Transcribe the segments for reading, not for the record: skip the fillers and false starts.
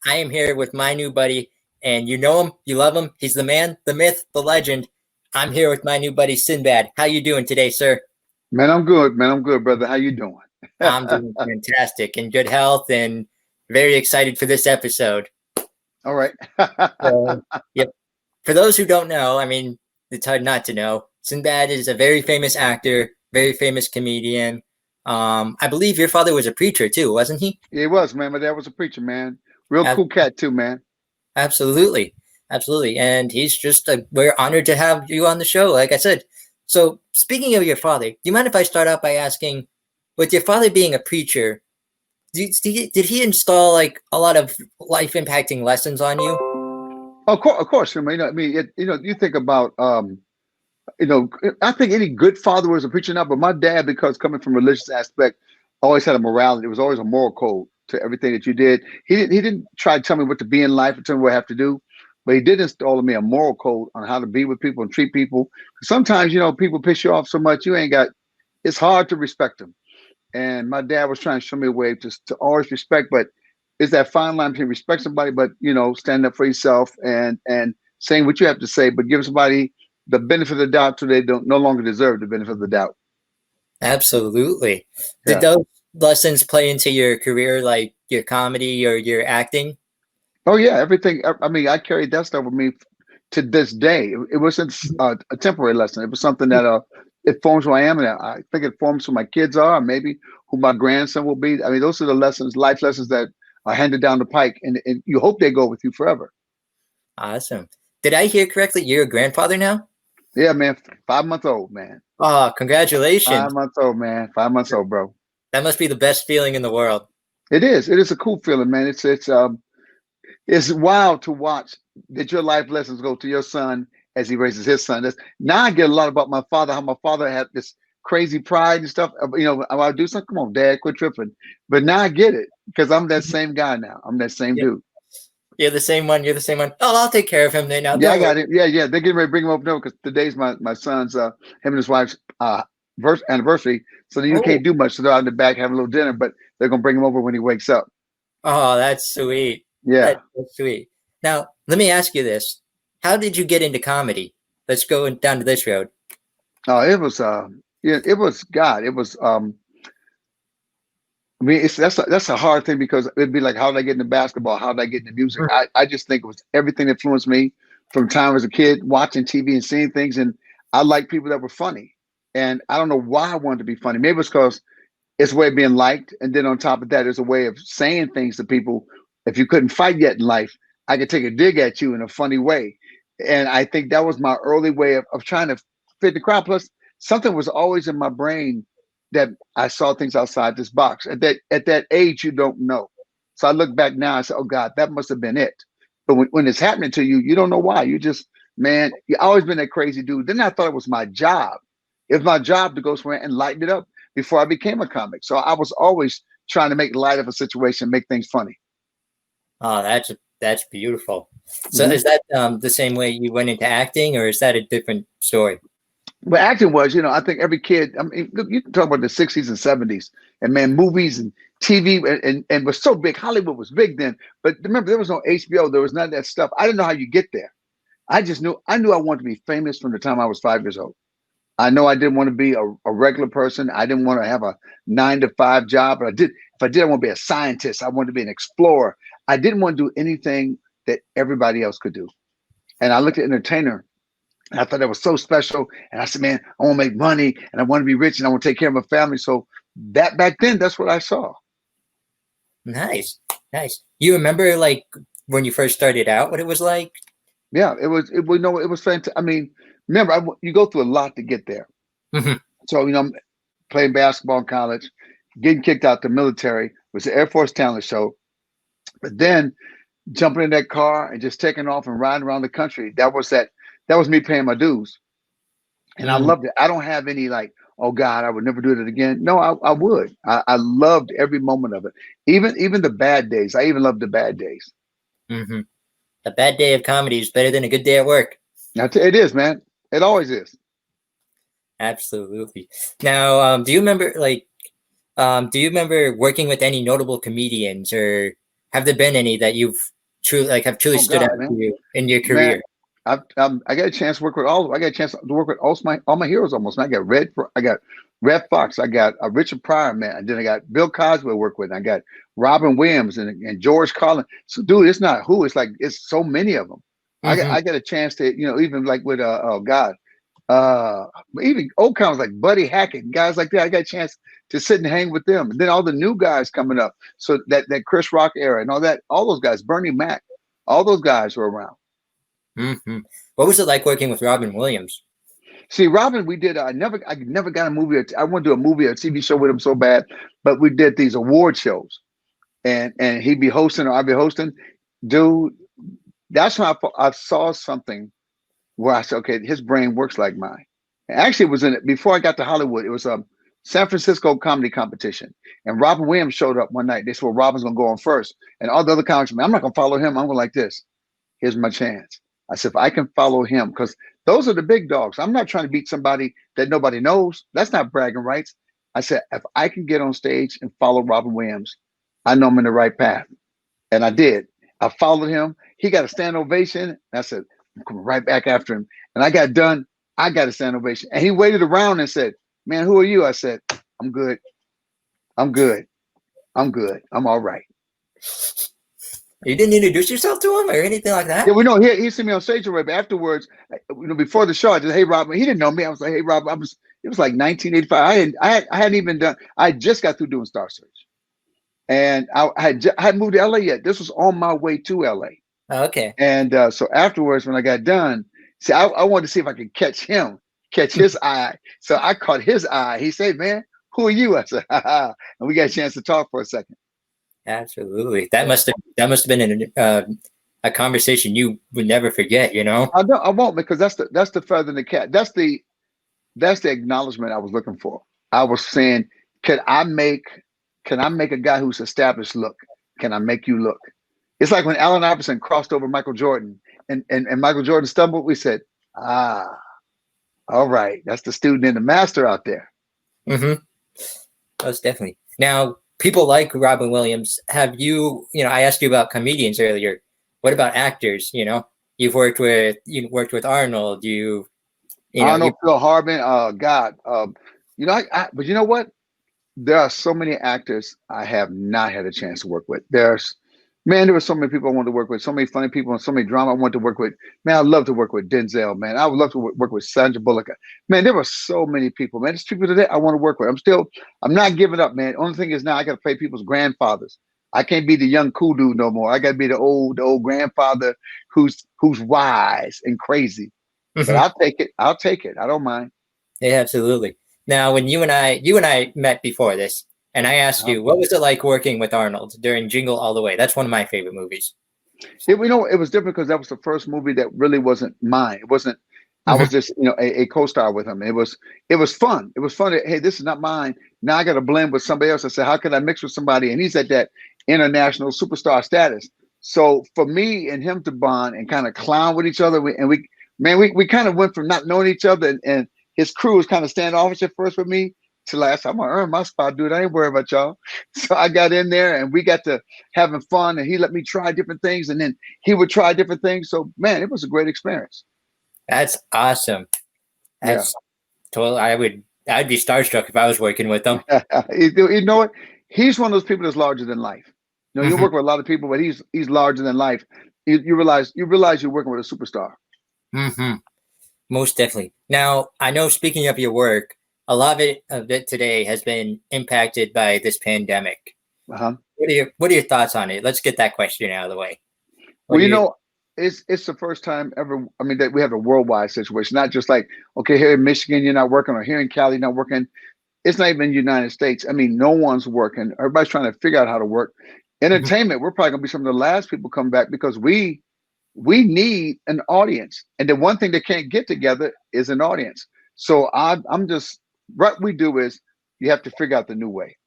I am here with my new buddy, and you know him, you love him. He's the man, the myth, the legend. I'm here with my new buddy Sinbad. How you doing today, sir? Man, I'm good, man. I'm good, brother. How you doing? I'm doing fantastic, in good health, and very excited for this episode. All right. So, yep. For those who don't know, I mean, it's hard not to know. Sinbad is a very famous actor, very famous comedian. I believe your father was a preacher too, wasn't he? Yeah, it was, man. My dad was a preacher, man. Real Ab- cool cat too, man. Absolutely, absolutely, and he's just we're honored to have you on the show. Like I said, so speaking of your father, do you mind if I start out by asking, with your father being a preacher, did he install like a lot of life impacting lessons on you? Of course. I mean, you think about, you know, I think any good father was a preacher now, but my dad, because coming from a religious aspect, always had a morality. It was always a moral code to everything that you did. He didn't try to tell me what to be in life or tell me what I have to do, but he did install in me a moral code on how to be with people and treat people. Sometimes, people piss you off so much you ain't got. It's hard to respect them. And my dad was trying to show me a way to always respect, but it's that fine line between respect somebody, but stand up for yourself and saying what you have to say, but give somebody the benefit of the doubt so they don't no longer deserve the benefit of the doubt. Absolutely. Did Yeah. those lessons play into your career, like your comedy or your acting? Oh yeah, everything. I mean, I carried that stuff with me to this day. It wasn't a temporary lesson. It was something that it forms who I am, and I think it forms who my kids are, maybe who my grandson will be. I mean, those are the lessons, life lessons that are handed down the pike, and you hope they go with you forever. Awesome. Did I hear correctly? You're a grandfather now? Yeah, man. 5 months old, man. Oh, Five congratulations. months old, man. 5 months old, bro. That must be the best feeling in the world. It is. It is a cool feeling, man. It's wild to watch that your life lessons go to your son as he raises his son. Now I get a lot about my father, how my father had this crazy pride and stuff. I do something. Come on, Dad, quit tripping. But now I get it because I'm that same guy now. I'm that same Yeah. dude. You're the same one. You're the same one. Oh, I'll take care of him now. Yeah, I Don't worry. got it. Yeah, yeah. They're getting ready to bring him up now because today's my son's him and his wife's anniversary. So you Oh, can't do much. So they're out in the back having a little dinner, but they're gonna bring him over when he wakes up. oh, that's sweet. Yeah. That's sweet. Now, let me ask you this. How did you get into comedy? Let's go down to this road. It was yeah, it was God. It was I mean, that's a hard thing because it'd be like, how did I get into basketball? How did I get into music? I just think it was everything that influenced me from time as a kid, watching TV and seeing things. And I like people that were funny. And I don't know why I wanted to be funny. Maybe it's because it's a way of being liked. And then on top of that, it's a way of saying things to people. If you couldn't fight yet in life, I could take a dig at you in a funny way. And I think that was my early way of trying to fit the crowd. Plus, something was always in my brain that I saw things outside this box. At that age, you don't know. So I look back now and say, oh God, that must have been it. But when it's happening to you, you don't know why. You just, man, you always been that crazy dude. Then I thought it was my job. It was my job to go somewhere and lighten it up before I became a comic. So I was always trying to make light of a situation, make things funny. Oh, that's beautiful. So Mm-hmm. is that the same way you went into acting, or is that a different story? But acting was, I think every kid, I mean, look, you can talk about the 60s and 70s, and man, movies and TV and was so big. Hollywood was big then. But remember, there was no HBO, there was none of that stuff. I didn't know how you get there. I knew I wanted to be famous from the time I was 5 years old. I know I didn't want to be a regular person. I didn't want to have a 9 to 5 job, but I want to be a scientist. I wanted to be an explorer. I didn't want to do anything that everybody else could do. And I looked at entertainer. And I thought that was so special. And I said, man, I want to make money and I want to be rich and I want to take care of my family. So that back then, that's what I saw. Nice, nice. You remember like when you first started out, what it was like? Yeah, it was fantastic. I mean, remember, you go through a lot to get there. Mhm. So, playing basketball in college, getting kicked out the military was the Air Force talent show. But then jumping in that car and just taking off and riding around the country, that was me paying my dues. And I Mm. loved it. I don't have any like, oh God, I would never do it again. No, I would. I loved every moment of it. Even the bad days. I even loved the bad days. Mm-hmm. A bad day of comedy is better than a good day at work. It is, man. It always is. Absolutely. Now, do you remember working with any notable comedians, or have there been any that you've have truly Oh stood out God, to man, you in your man. career? I got a chance to work with all. I got a chance to work with all my heroes almost. Man, I got Red Fox. I got Richard Pryor, man. And then I got Bill Cosby to work with. And I got Robin Williams and George Carlin. So, dude, it's not who. It's like it's so many of them. Hmm. I got a chance to even like with oh God, uh even old comics like Buddy Hackett, guys like that. I got a chance to sit and hang with them. And then all the new guys coming up. So that Chris Rock era and all those guys, Bernie Mac, all those guys were around. Hmm. What was it like working with Robin Williams? See, Robin, we did. I never got a movie. I want to do a movie or TV show with him so bad, but we did these award shows, and he'd be hosting or I'd be hosting. Dude, that's when I saw something where I said, okay, his brain works like mine. And actually, it was in it before I got to Hollywood. It was a San Francisco comedy competition, and Robin Williams showed up one night. They said, well, Robin's gonna go on first, and all the other comics, I'm not gonna follow him. I'm going like this. Here's my chance. I said, if I can follow him, because those are the big dogs. I'm not trying to beat somebody that nobody knows. That's not bragging rights. I said, if I can get on stage and follow Robin Williams, I know I'm in the right path. And I did. I followed him. He got a stand ovation. And I said, I'm coming right back after him. And I got done. I got a stand ovation. And he waited around and said, man, who are you? I said, I'm good. I'm good. I'm good. I'm all right. You didn't introduce yourself to him or anything like Yeah, that? we know he sent me on stage already, but afterwards, before the show, I just, hey Rob, he didn't know me. I was like, hey Rob, it was like 1985. I hadn't even done, I just got through doing Star Search. And I hadn't moved to LA yet. This was on my way to LA. Oh, okay. And so afterwards, when I got done, see, I wanted to see if I could catch his eye. So I caught his eye. He said, man, who are you? I said, ha ha. And we got a chance to talk for a second. Absolutely. That Yeah. must have been a conversation you would never forget, you know? I won't because that's the feather in the cap. That's the acknowledgement I was looking for. I was saying, can I make a guy who's established look? Can I make you look? It's like when Allen Iverson crossed over Michael Jordan and Michael Jordan stumbled, we said, ah, all right, that's the student and the master out there. Mm-hmm. Most definitely. Now, people like Robin Williams, I asked you about comedians earlier. What about actors? You worked with Arnold, I don't you know, Phil Harbin, God. But you know what? There are so many actors I have not had a chance to work with. There were so many people I wanted to work with, so many funny people and so many drama I wanted to work with. Man, I'd love to work with Denzel, man. I would love to work with Sandra Bullock. Man, there were so many people, man. There's people today I want to work with. I'm not giving up, man. Only thing is now I got to play people's grandfathers. I can't be the young cool dude no more. I got to be the old grandfather who's wise and crazy. But Mhm. I'll take it. I'll take it. I don't mind. Yeah, absolutely. Now, when you and I met before this, and I asked Uh-huh. you, what was it like working with Arnold during Jingle All the Way? That's one of my favorite movies. It was different because that was the first movie that really wasn't mine. It wasn't. I Mhm. was just a co-star with him. It was fun. It was fun. Hey, this is not mine. Now I got to blend with somebody else. I said, how can I mix with somebody? And he's at that international superstar status. So for me and him to bond and kind of clown with each other, we kind of went from not knowing each other and his crew was kind of standoffish at first with me to last. I'm gonna earn my spot, dude. I ain't worried about y'all. So I got in there and we got to having fun, and he let me try different things, and then he would try different things. So man, it was a great experience. That's awesome. Yeah. That's total. I'd be starstruck if I was working with them. You know what? He's one of those people that's larger than life. You Hmm. work with a lot of people, but he's larger than life. You realize you're working with a superstar. Hmm. Most definitely. Now, I know speaking of your work, a lot of it today has been impacted by this pandemic. Uh-huh. What are your thoughts on it? Let's get that question out of the way. What Well, do you it's the first time ever. I mean, that we have a worldwide situation, not just like okay, here in Michigan you're not working, or here in Cali you're not working. It's not even the United States. I mean, no one's working. Everybody's trying to figure out how to work. Mhm. Entertainment, we're probably gonna be some of the last people come back because we need an audience. And the one thing they can't get together is an audience. So I'm just what we do is you have to figure out the new way.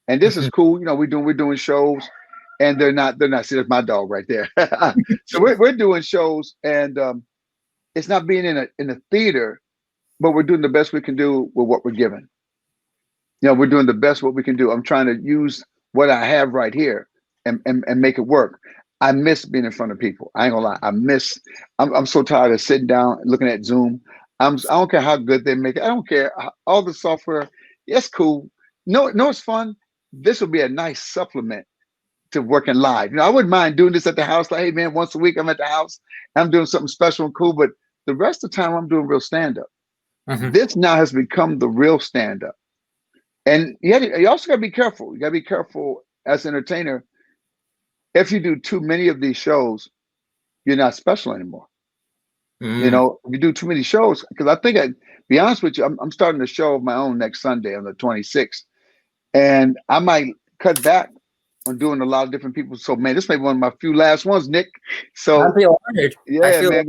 And this is Mhm. cool. We're doing shows and they're not see, there's my dog right there. So we're doing shows and it's not being in a theater, but we're doing the best we can do with what we're given. We're doing the best what we can do. I'm trying to use what I have right here. and make it work. I miss being in front of people. I ain't gonna lie. I'm so tired of sitting down and looking at Zoom. I don't care how good they make it. I don't care. All the software, it's cool. No, it's fun. This would be a nice supplement to working live. I wouldn't mind doing this at the house. Like, hey man, once a week I'm at the house. I'm doing something special and cool. But the rest of the time I'm doing real stand up. This now has become the real stand up. And you also got to be careful. You got to be careful as an entertainer. If you do too many of these shows, you're not special anymore. If you do too many shows, because I think, be honest with you, I'm starting a show of my own next Sunday on the 26th. And I might cut back on doing a lot of different people. So, man, this may be one of my few last ones, Nick. So, I feel honored. yeah, man,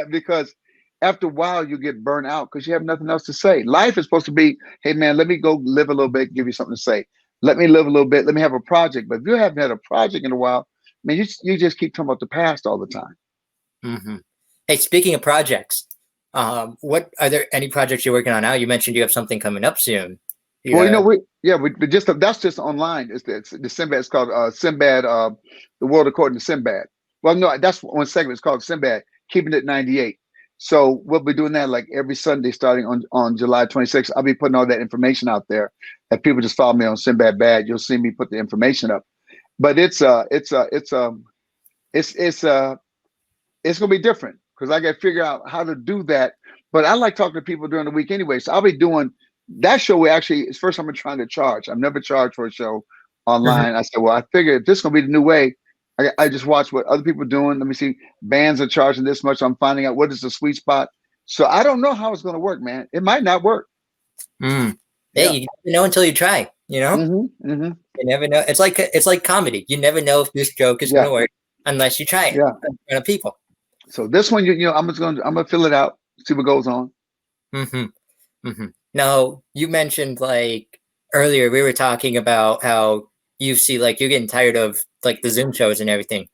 because after a while you get burnt out because you have nothing else to say. Life is supposed to be, hey, man, let me go live a little bit, give you something to say. Let me live a little bit. Let me have a project. But if you haven't had a project in a while, man, you just keep talking about the past all the time. Hey, speaking of projects, what are there any projects you're working on now? You mentioned you have something coming up soon. Well, we that's just online. It's the Sinbad. It's called Sinbad, the world according to Sinbad. Well, no, that's one segment. It's called Sinbad, keeping it 98. So we'll be doing that like every Sunday starting on July 26th. I'll be putting all that information out there. If people just follow me on Sinbad Bad, you'll see me put the information up. But it's gonna be different because I got to figure out how to do that. But I like talking to people during the week anyway. So I'll be doing that show. It's first time I'm trying to charge. I've never charged for a show online. I said, well, I figured if this is gonna be the new way, I just watch what other people are doing. Let me see. Bands are charging this much. I'm finding out what is the sweet spot. So I don't know how it's gonna work, man. It might not work. Yeah, you never know until you try. You never know. It's like comedy. You never know if this joke is gonna work unless you try it in front of people. So this one, I'm gonna fill it out, see what goes on. Now, you mentioned like earlier we were talking about how you see like you're getting tired of like the Zoom shows and everything.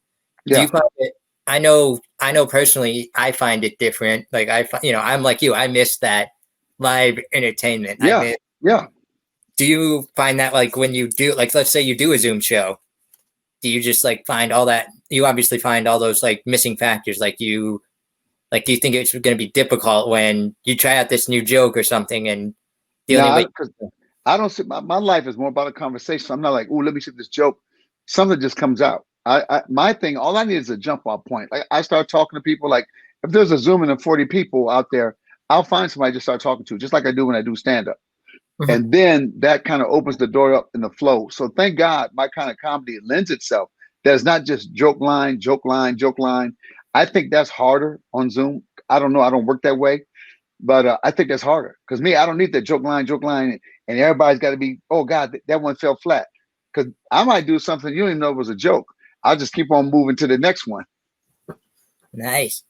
Yeah. Do you find it? I know personally I find it different. Like I'm like you. I miss that live entertainment. Yeah. Do you find that like when you do, like, let's say you do a Zoom show, do you just like find all that? You obviously find all those like missing factors. Like do you think it's going to be difficult when you try out this new joke or something and the only way? I don't see my life is more about a conversation. I'm not like, oh, let me see this joke. Something just comes out. My thing, all I need is a jump off point. Like I start talking to people. Like if there's a Zoom and 40 people out there, I'll find somebody to start talking to, just like I do when I do stand up. And then that kind of opens the door up in the flow. So thank God my kind of comedy lends itself. There's not just joke line. I think that's harder on Zoom. I don't know. I don't work that way. But I think that's harder because I don't need that joke line, and everybody's got to be, oh God, that one fell flat. Because I might do something you don't even know it was a joke. I'll just keep on moving to the next one. Nice.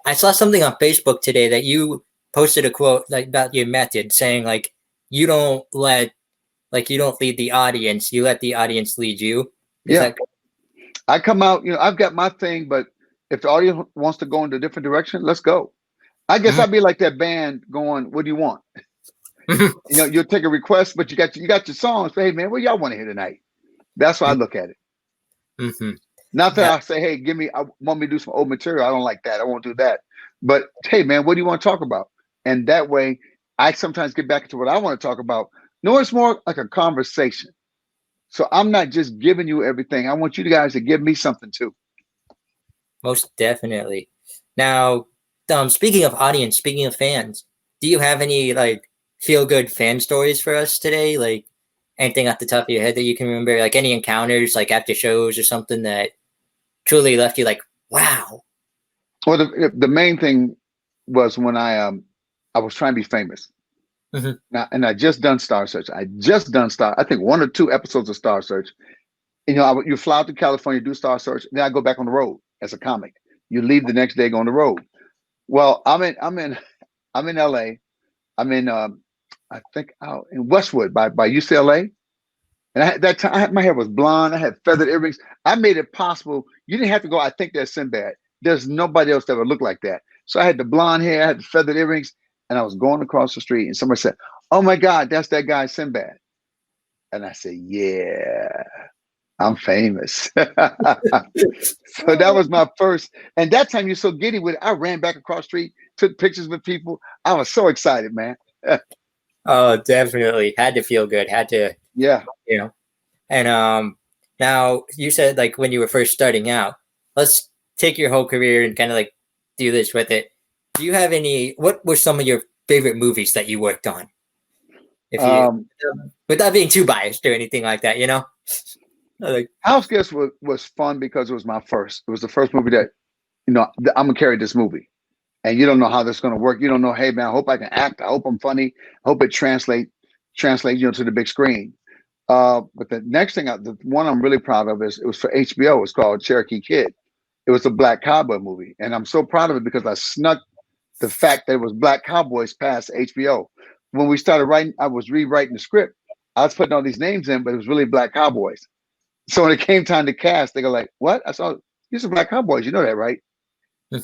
I saw something on Facebook today that you posted a quote like about your method, saying like you don't lead the audience, you let the audience lead you. I come out, I've got my thing, but if the audience wants to go in a different direction, let's go. I guess I'd be like that band going, what do you want? You'll take a request, but you got your songs. Hey man, what y'all want to hear tonight? That's why I look at it. Not that I say, hey, I want me to do some old material. I don't like that. I won't do that. But hey man, what do you want to talk about? And that way I sometimes get back to what I want to talk about. No, it's more like a conversation. So I'm not just giving you everything. I want you guys to give me something too. Most definitely. Now, speaking of audience, speaking of fans, do you have any like feel good fan stories for us today? Like anything off the top of your head that you can remember, like any encounters like after shows or something that truly left you like, wow. Well, the main thing was when I was trying to be famous. Now, and I just done Star Search. I think 1 or 2 episodes of Star Search. You fly out to California, do Star Search, then I go back on the road as a comic. You leave the next day, go on the road. Well, I'm in LA. I'm in I think out in Westwood by UCLA. And at that time, my hair was blonde. I had feathered earrings. I made it possible. You didn't have to go, I think that's Sinbad. There's nobody else that would look like that. So I had the blonde hair, I had the feathered earrings, and I was going across the street, and somebody said, oh my God, that's that guy Sinbad. And I said, yeah. I'm famous. So that was my first. And that time you're so giddy with it, I ran back across the street, took pictures with people. I was so excited, man. Oh, definitely. Had to feel good. Had to, Yeah. you know. And now you said like when you were first starting out, let's take your whole career and kind of like do this with it. Do you have any, what were some of your favorite movies that you worked on? If you, Um, without being too biased or anything like that, you know? Like, House Guest was fun because it was my first. It was the first movie that, I'm gonna carry this movie. And you don't know how this is gonna work. You don't know, hey man, I hope I can act. I hope I'm funny. I hope it translate, to the big screen. But the next thing, the one I'm really proud of is it was for HBO. It's called Cherokee Kid. It was a black cowboy movie, and I'm so proud of it because I snuck the fact that it was black cowboys past HBO. When we started writing, I was rewriting the script. I was putting all these names in, but it was really black cowboys. So when it came time to cast, they go like, "What?" I saw these are black cowboys. You know that, right?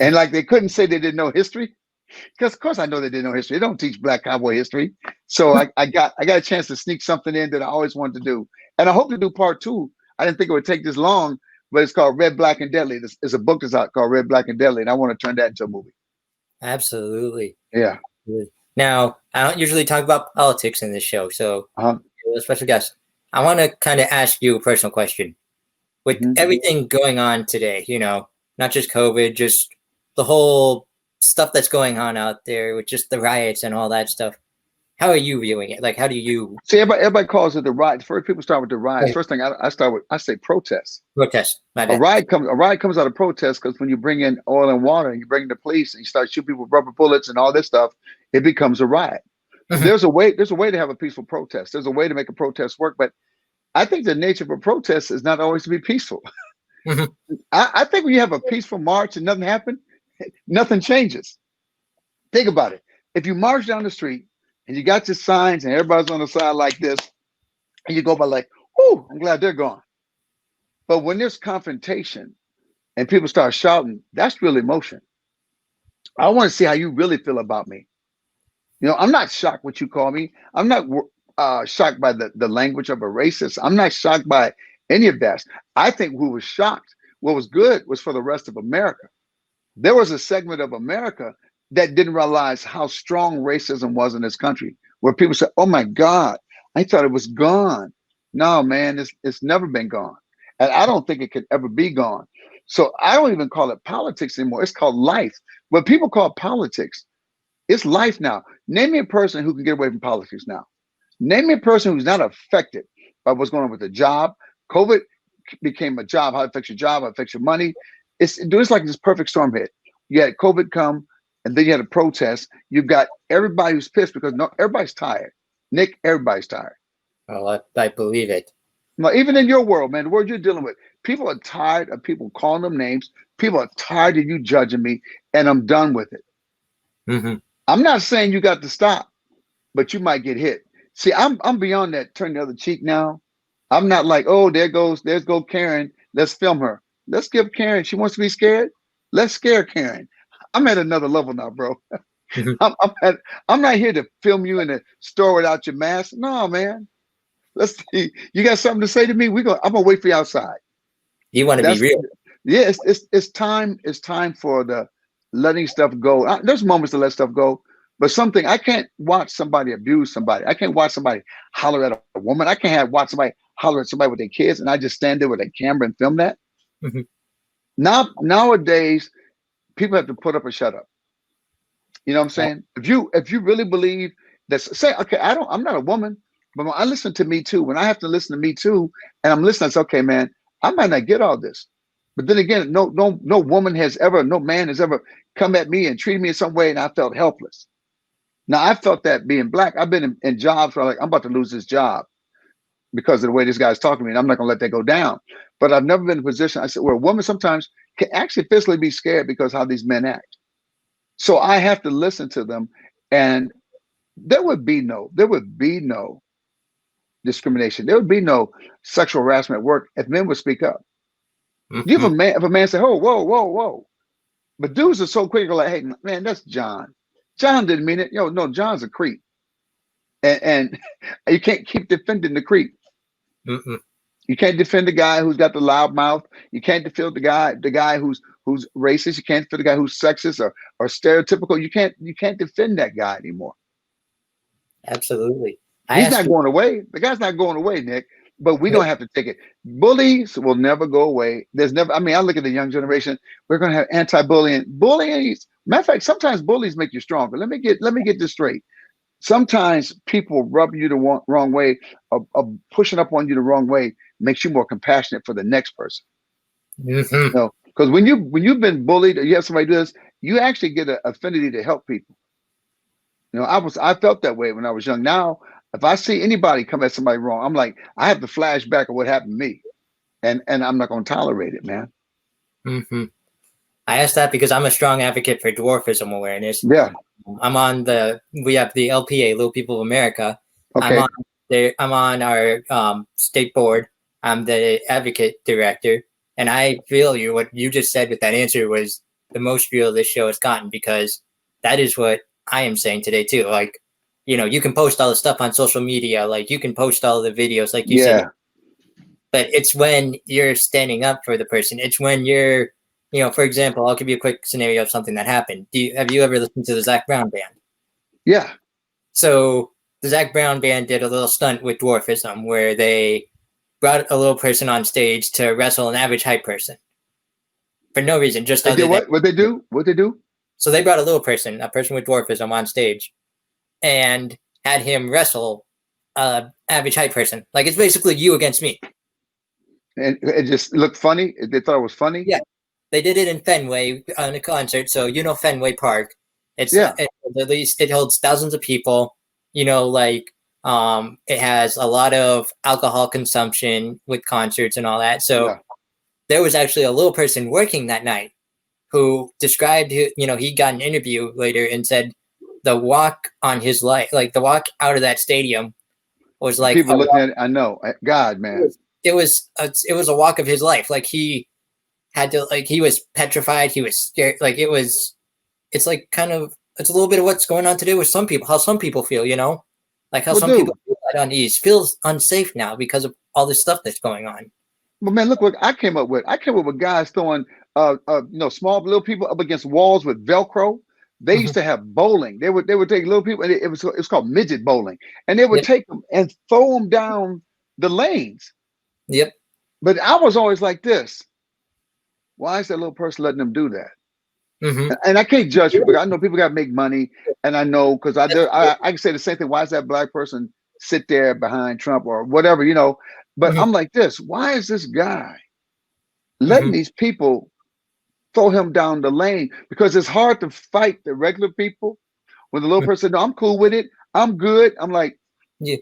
And like they couldn't say they didn't know history because of course I know they didn't know history. They don't teach black cowboy history. So I got a chance to sneak something in that I always wanted to do, and I hope to do part two. I didn't think it would take this long, but it's called Red, Black, and Deadly. There's a book that's out called Red, Black, and Deadly, and I want to turn that into a movie. absolutely. Yeah. Now, I don't usually talk about politics in this show, so Uh-huh. you're a special guest. I want to kind of ask you a personal question. With Mm-hmm. everything going on today, not just COVID, just the whole stuff that's going on out there with just the riots and all that stuff. How are you viewing it? Like, how do you See, everybody calls it the riots. First, people start with the riots. First thing I start with, I say protests. protest? My A bad. riot comes out of protest because when you bring in oil and water and you bring the police and you start shooting people with rubber bullets and all this stuff, it becomes a riot. Mhm, There's a way to have a peaceful protest. There's a way to make a protest work, but I think the nature of a protest is not always to be peaceful. mhm. I think when you have a peaceful march and nothing happens, nothing changes. Think about it. If you march down the street and you got your signs and everybody's on the side like this, and you go by like, "Oh, I'm glad they're gone." But when there's confrontation and people start shouting, that's real emotion. I want to see how you really feel about me. I'm not shocked what you call me. I'm not shocked by the language of a racist. I'm not shocked by any of that. I think who was shocked, what was good was for the rest of America. There was a segment of America that didn't realize how strong racism was in this country, where people said, "Oh my God, I thought it was gone." No, man, it's never been gone. And I don't think it could ever be gone. So I don't even call it politics anymore. It's called life. What people call politics, it's life now. Name me a person who can get away from politics now. Name me a person who's not affected by what's going on with the job. COVID became a job. How it affects your job, how it affects your money. It's like this perfect storm hit. You had COVID come, and then you had a protest. You've got everybody who's pissed because no, everybody's tired. Nick, everybody's tired. Oh, I believe it. Now, even in your world, man, the world you're dealing with, people are tired of people calling them names. People are tired of you judging me, and I'm done with it. Hmm. I'm not saying you got to stop, but you might get hit. See, I'm beyond that. Turn the other cheek now. I'm not like, oh, there's go Karen. Let's film her. Let's give Karen. She wants to be scared. Let's scare Karen. I'm at another level now, bro. Hmm. I'm not here to film you in a store without your mask. No, man. Let's see. You got something to say to me? I'm gonna wait for you outside. You want to be That's real. Yeah. It's time. It's time for the letting stuff go. There's moments to let stuff go, but something I can't watch somebody abuse somebody. I can't watch somebody holler at a woman. I can't watch somebody holler at somebody with their kids, and I just stand there with a camera and film that. Mhm. Nowadays, people have to put up or shut up. You know what I'm saying? If you really believe that, say, okay, I'm not a woman, but when I listen to Me Too, when I have to listen to Me Too, and I'm listening, I say, okay, man, I might not get all this. But then again, no woman has ever, no man has ever come at me and treated me in some way, and I felt helpless. Now I felt that being black. I've been in jobs where I'm about to lose this job because of the way this guy's talking to me, and I'm not gonna let that go down. But I've never been in a position, I said, where a woman sometimes can actually physically be scared because how these men act. So I have to listen to them, and there would be no discrimination. There would be no sexual harassment at work if men would speak up. You have Mhm. a man, if a man say, "Oh, whoa, whoa, whoa," but dudes are so quick to go like, "Hey, man, that's John. John didn't mean it." No, John's a creep, and you can't keep defending the creep. Mm-mm. You can't defend the guy who's got the loud mouth. You can't defend the guy who's racist. You can't defend the guy who's sexist or stereotypical. You can't defend that guy anymore. Absolutely. I He's asked not you. going away. The guy's not going away, Nick. But we Yep. don't have to take it. Bullies will never go away. There's never. I mean, I look at the young generation. We're going to have anti-bullying. Bullying. Matter of fact, sometimes bullies make you stronger. Let me get this straight. Sometimes people rub you the wrong way, or pushing up on you the wrong way makes you more compassionate for the next person. Hmm. No, because when you've been bullied or you have somebody do this, you actually get an affinity to help people. I felt that way when I was young. Now, if I see anybody come at somebody wrong, I'm like, I have the flashback of what happened to me, and I'm not going to tolerate it, man. Hmm. I asked that because I'm a strong advocate for dwarfism awareness. Yeah. We have the LPA, Little People of America. I'm Okay. on I'm on our state board. I'm the advocate director, and I feel you. What you just said with that answer was the most real this show has gotten, because that is what I am saying today too. Like, you can post all the stuff on social media, like you can post all the videos, like you said, Yeah. but it's when you're standing up for the person. It's when you're, for example, I'll give you a quick scenario of something that happened. Have you ever listened to the Zach Brown Band? Yeah. So the Zach Brown Band did a little stunt with dwarfism where they brought a little person on stage to wrestle an average height person for no reason, just They did other than. what? What they do? What they do? So they brought a person with dwarfism on stage, and had him wrestle a average height person. Like, it's basically you against me. And it just looked funny. They thought it was funny. Yeah, they did it in Fenway on a concert. So Fenway Park. Yeah. At least it holds thousands of people. Like it has a lot of alcohol consumption with concerts and all that. So Yeah. there was actually a little person working that night who described, he got an interview later and said the walk on his life, like the walk out of that stadium, was like People looking at it. I know. God, man. it was a walk of his life. Like he had to, like, he was petrified. He was scared. Like it's like kind of, it's a little bit of what's going on today with some people, how some people feel, like how Well, some dude. people feel at unease, feels unsafe now because of all this stuff that's going on. But man, look what I came up with. I came up with guys throwing, small little people up against walls with Velcro. They used Mhm. to have bowling. They would take little people, and it was called midget bowling, and they would Yep. take them and throw them down the lanes. Yep. But I was always like this. Why is that little person letting them do that? Mm-hmm. And I can't judge people. I know people got to make money, and I know because I can say the same thing. Why is that black person sit there behind Trump or whatever, But Mm-hmm. I'm like this. Why is this guy letting Mm-hmm. these people throw him down the lane? Because it's hard to fight the regular people when the little person, no, I'm cool with it. I'm good. I'm like, Yeah.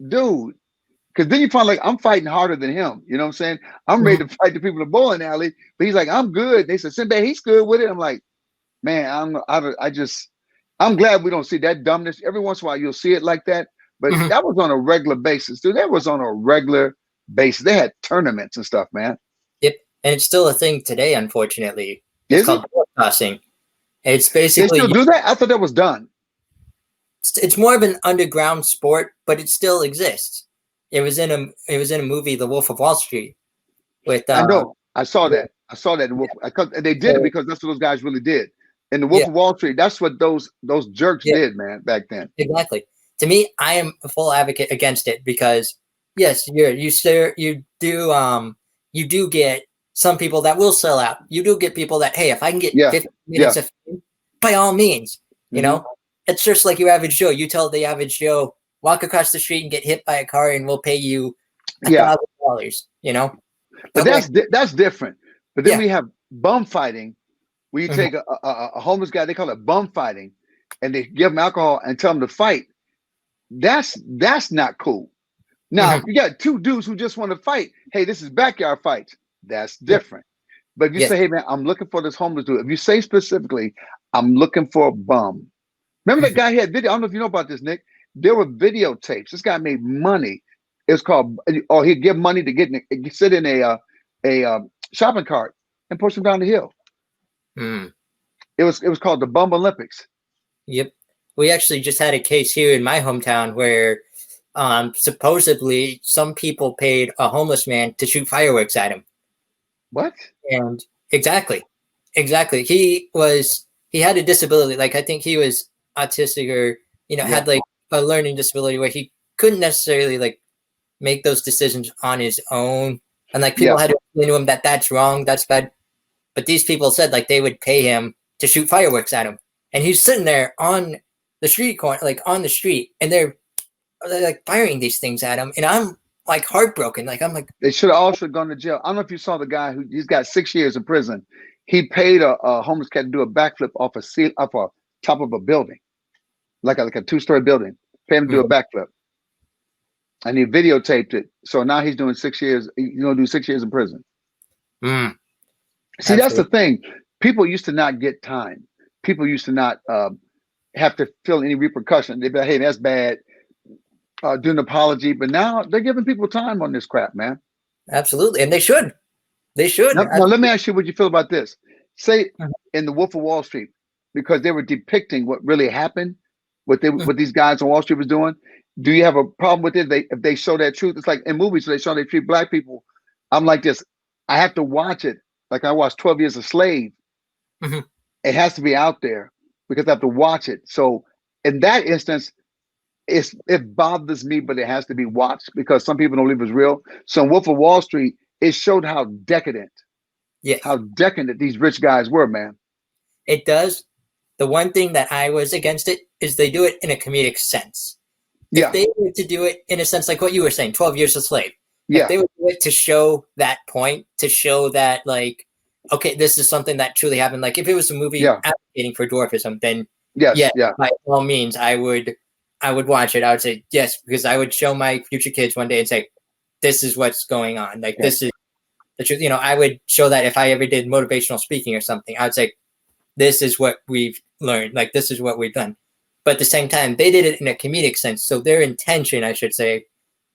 dude. Because then you find like I'm fighting harder than him. You know what I'm saying? I'm ready Mm-hmm. to fight the people in the bowling alley, but he's like, I'm good. They said, Sinbad, he's good with it. I'm like, man, I'm glad we don't see that dumbness. Every once in a while, you'll see it like that, but Mm-hmm. that was on a regular basis, dude. That was on a regular basis. They had tournaments and stuff, man. Yep. And it's still a thing today, unfortunately. It's Is it? called dwarf tossing. It's They still basically, do that? I thought that was done. it's more of an underground sport, but it still exists. It was in a movie, The Wolf of Wall Street, with I know. I saw yeah, that. I saw that. They did it so, because that's what those guys really did. In the Wolf yeah, of Wall Street, that's what those jerks yeah, did, man, back then. exactly. To me, I am a full advocate against it because yes, you do get some people that will sell out. You do get people that, hey, if I can get Yeah, 50 yeah. minutes of fame, by all means, you Hmm. know, it's just like your average Joe. You tell the average Joe, walk across the street and get hit by a car, and we'll pay you Yeah. $1,000. But But when, that's different. But then yeah, we have bum fighting, where you mhm, take a homeless guy, they call it bum fighting, and they give him alcohol and tell him to fight. That's not cool. Now, mhm, if you got two dudes who just want to fight, hey, this is backyard fights. That's yep, different. But if you yes, say, hey man, I'm looking for this homeless dude, if you say specifically, I'm looking for a bum. Remember that mhm, guy had video? I don't know if you know about this, Nick. There were videotapes. This guy made money. It's called, or he'd give money to sit in a shopping cart and push him down the hill. mm, It was called the Bum Olympics. yep. We actually just had a case here in my hometown where Supposedly some people paid a homeless man to shoot fireworks at him. What? And exactly. He had a disability. Like I think he was autistic or had like a learning disability where he couldn't necessarily like make those decisions on his own. And like people had to explain to him that that's wrong, that's bad. But these people said like they would pay him to shoot fireworks at him, and he's sitting there on the street corner, like on the street, and they're like firing these things at him, and I'm like heartbroken. Like I'm like, they should have also gone to jail. I don't know if you saw the guy who he's got 6 years in prison. He paid a homeless cat to do a backflip off a top of a building, like a 2-story building. Paid him to do a backflip, and he videotaped it. So now he's doing 6 years. He's gonna do 6 years in prison. See, that's the thing. People used to not get time. People used to not have to feel any repercussion. They'd be like, hey, that's bad. Do an apology. But now they're giving people time on this crap, man. Absolutely. And they should. They should. Now let me ask you what you feel about this. Say in The Wolf of Wall Street, because they were depicting what really happened, what these guys on Wall Street was doing. Do you have a problem with it? If they show that truth, it's like in movies, they show they treat black people. I'm like this. I have to watch it. Like I watched 12 Years a Slave. It has to be out there because I have to watch it. So in that instance, it bothers me, but it has to be watched because some people don't believe it's real. So in Wolf of Wall Street, it showed how decadent these rich guys were, man. It does. The one thing that I was against it is they do it in a comedic sense. If they were to do it in a sense like what you were saying, 12 Years a Slave. If they would do it to show that point, to show that like, okay, this is something that truly happened. Like if it was a movie advocating for dwarfism, then by all means, I would watch it. I would say yes, because I would show my future kids one day and say, this is what's going on. Like this is the truth. I would show that if I ever did motivational speaking or something, I would say, this is what we've learned. Like this is what we've done. But at the same time, they did it in a comedic sense. So their intention, I should say,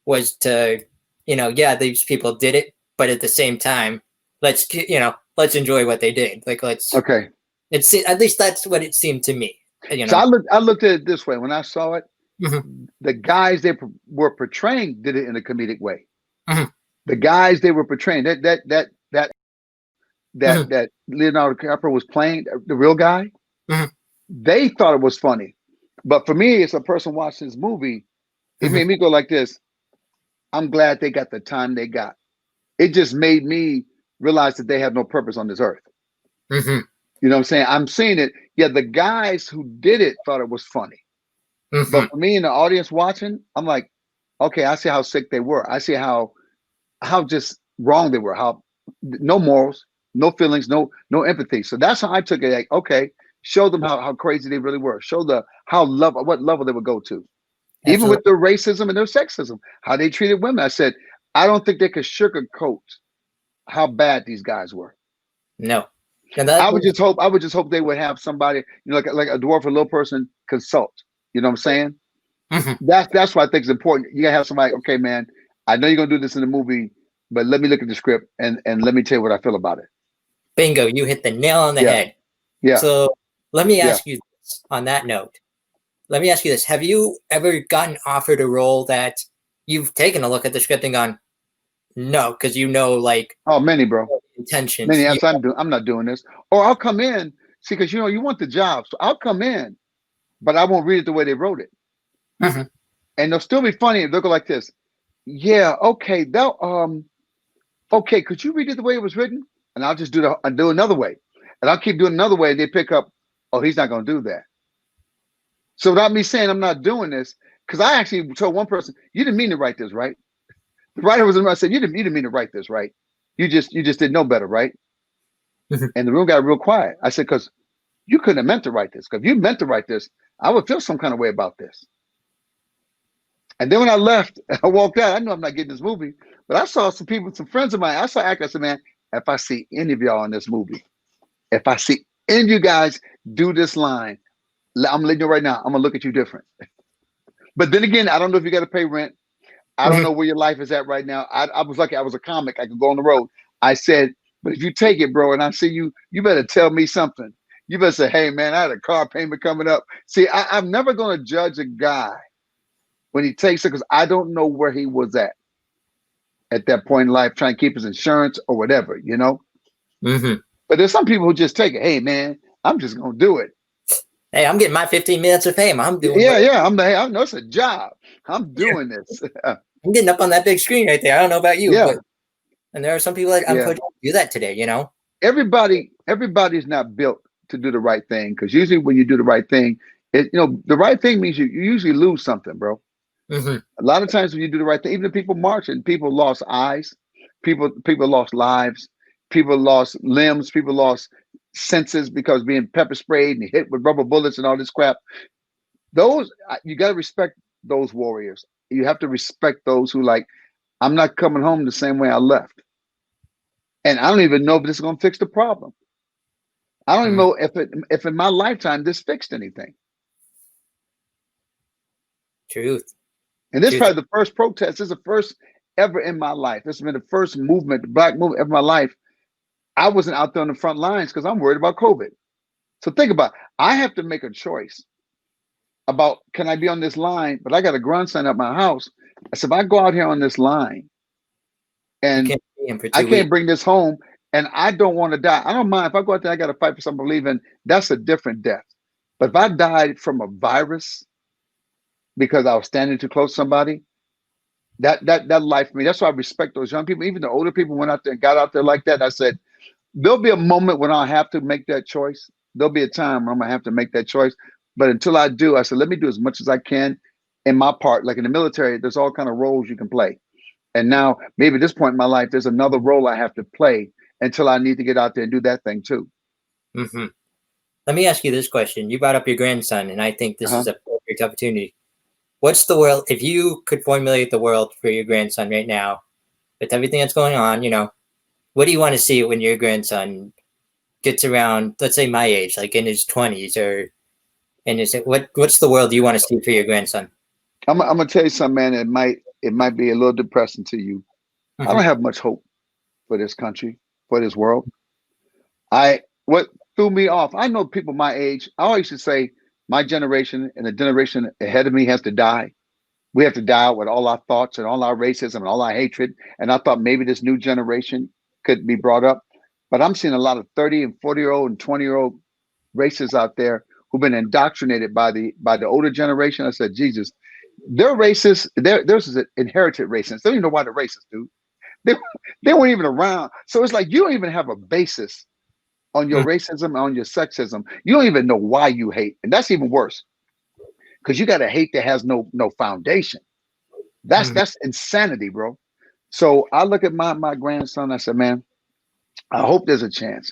was to, these people did it, but at the same time, let's enjoy what they did. Like it's at least that's what it seemed to me. So I looked at it this way when I saw it. The guys they were portraying did it in a comedic way. The guys they were portraying that Leonardo DiCaprio was playing the real guy. They thought it was funny, but for me, as a person watching this movie, it made me go like this. I'm glad they got the time they got. It just made me realize that they have no purpose on this earth. You know what I'm saying? I'm seeing it. Yeah, the guys who did it thought it was funny. But for me in the audience watching, I'm like, okay, I see how sick they were. I see how just wrong they were. How no morals, no feelings, no empathy. So that's how I took it. Like, okay, show them how crazy they really were. Show what level they would go to. Even with their racism and their sexism, how they treated women. I said, I don't think they could sugarcoat how bad these guys were. No. I would just hope they would have somebody, like a dwarf or little person consult. You know what I'm saying? That's what I think is important. You gotta have somebody, okay, man, I know you're gonna do this in the movie, but let me look at the script and let me tell you what I feel about it. Bingo, you hit the nail on the head. Yeah. So let me ask you this on that note. Let me ask you this. Have you ever gotten offered a role that you've taken a look at the script and gone, no, because like many, bro. Intentions. Many, I'm not doing this. Or I'll come in, see, because you want the job. So I'll come in, but I won't read it the way they wrote it. And they'll still be funny. They'll go like this. Yeah, okay. Okay, could you read it the way it was written? And I'll just do another way. And I'll keep doing another way. And they pick up, oh, he's not going to do that. So without me saying I'm not doing this, because I actually told one person, you didn't mean to write this, right? The writer was in the room. I said, you didn't mean to write this, right? You just didn't know better, right? And the room got real quiet. I said, because you couldn't have meant to write this. Because if you meant to write this, I would feel some kind of way about this. And then when I left, I walked out. I knew I'm not getting this movie, but I saw some people, some friends of mine. I saw actors. I said, man, if I see any of y'all in this movie, if I see any of you guys do this line, I'm letting you know right now, I'm gonna look at you different. But then again, I don't know if you got to pay rent. I don't know where your life is at right now. I was lucky. I was a comic. I could go on the road. I said, but if you take it, bro, and I see you, you better tell me something. You better say, hey, man, I had a car payment coming up. See, I'm never going to judge a guy when he takes it, because I don't know where he was at that point in life, trying to keep his insurance or whatever, you know. Mm-hmm. But there's some people who just take it. Hey, man, I'm just gonna do it. Hey, I'm getting my 15 minutes of fame. I'm doing Yeah, what yeah. I know it's a job. I'm doing this. I'm getting up on that big screen right there. I don't know about you, Yeah, but and there are some people that yeah. unfortunately do that today. Everybody's not built to do the right thing, because usually when you do the right thing, the right thing means you usually lose something, bro. Mm-hmm. A lot of times when you do the right thing, even if people marching, people lost eyes, people lost lives, people lost limbs, people lost senses because being pepper sprayed and hit with rubber bullets and all this crap. Those you got to respect those warriors. You have to respect those who like, I'm not coming home the same way I left, and I don't even know if this is going to fix the problem. I don't even Mm-hmm. know if in my lifetime this fixed anything. Truth. And this is Truth. probably the first protest. This is the first ever in my life. This has been the first movement, the black movement ever in my life. I wasn't out there on the front lines because I'm worried about COVID. So think about it. I have to make a choice about, can I be on this line? But I got a grandson at my house. I said, if I go out here on this line You and can't see him for I 2 weeks. can't bring this home and I don't want to die, I don't mind if I go out there, I got to fight for something I believe in. That's a different death. But if I died from a virus because I was standing too close to somebody, that life for me. That's why I respect those young people. Even the older people went out there and got out there like that. And I said, there'll be a moment when I'll have to make that choice. There'll be a time where I'm gonna have to make that choice. But until I do, I said, let me do as much as I can in my part. Like in the military, there's all kind of roles you can play. And now maybe at this point in my life, there's another role I have to play until I need to get out there and do that thing too. Mm-hmm. Let me ask you this question. You brought up your grandson, and I think this Uh-huh. is a perfect opportunity. What's the world, if you could formulate the world for your grandson right now, with everything that's going on, what do you want to see when your grandson gets around, let's say my age, like in his 20s or in his, what's the world you want to see for your grandson? I'm gonna tell you something, man. It might be a little depressing to you. I Mm-hmm. don't have much hope for this country, for this world. I what threw me off. I know people my age. I always should say my generation and the generation ahead of me has to die. We have to die out with all our thoughts and all our racism and all our hatred. And I thought maybe this new generation could be brought up. But I'm seeing a lot of 30 and 40-year-old and 20-year-old racists out there who've been indoctrinated by the older generation. I said, Jesus, they're racist. There's an inherited racist. They don't even know why they're racist, dude. They, they weren't even around. So it's like you don't even have a basis on your racism, on your sexism. You don't even know why you hate. And that's even worse, because you got a hate that has no foundation. That's Mm-hmm. that's insanity, bro. So I look at my grandson. I said, man, I hope there's a chance.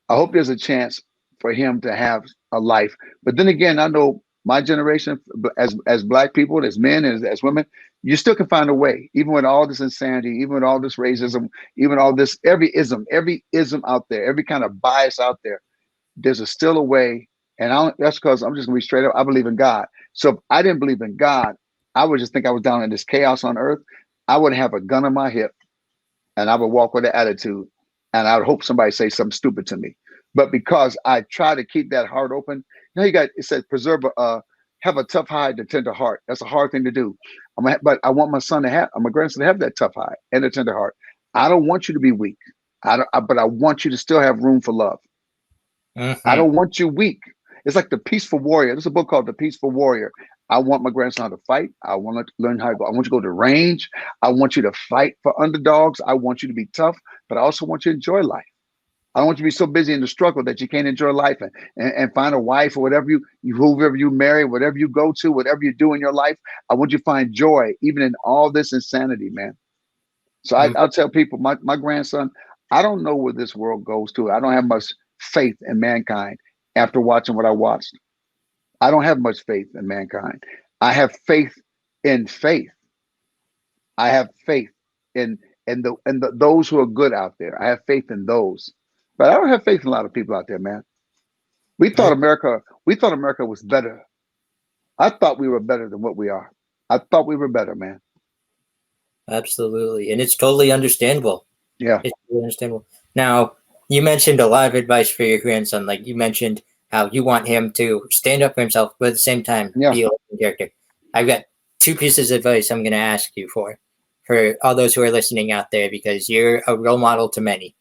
I hope there's a chance for him to have a life. But then again, I know my generation, as black people, as men, as women, you still can find a way, even with all this insanity, even with all this racism, even all this every ism out there, every kind of bias out there. There's still a way, and that's because I'm just gonna be straight up. I believe in God. So if I didn't believe in God, I would just think I was down in this chaos on earth. I would have a gun on my hip, and I would walk with an attitude, and I would hope somebody say something stupid to me. But because I try to keep that heart open, you got it says preserve have a tough hide to tender heart. That's a hard thing to do. But I want my son to have, my grandson to have that tough hide and a tender heart. I don't want you to be weak. But I want you to still have room for love. I Mm-hmm. don't want you weak. It's like the Peaceful Warrior. There's a book called The Peaceful Warrior. I want my grandson to fight. I want to learn how to go. I want you to go to range. I want you to fight for underdogs. I want you to be tough, but I also want you to enjoy life. I don't want you to be so busy in the struggle that you can't enjoy life and find a wife or whatever whoever you marry, whatever you go to, whatever you do in your life. I want you to find joy even in all this insanity, man. So Mm-hmm. I'll tell people, my grandson, I don't know where this world goes to. I don't have much faith in mankind after watching what I watched. I don't have much faith in mankind. I have faith in faith. I have faith in those who are good out there. I have faith in those. But I don't have faith in a lot of people out there, man. We thought America was better. I thought we were better than what we are. I thought we were better, man. Absolutely. And it's totally understandable. Yeah. It's totally understandable. Now, you mentioned a lot of advice for your grandson. Like you mentioned how you want him to stand up for himself, but at the same time Yeah. be a loving character. I've got two pieces of advice I'm going to ask you for all those who are listening out there, because you're a role model to many.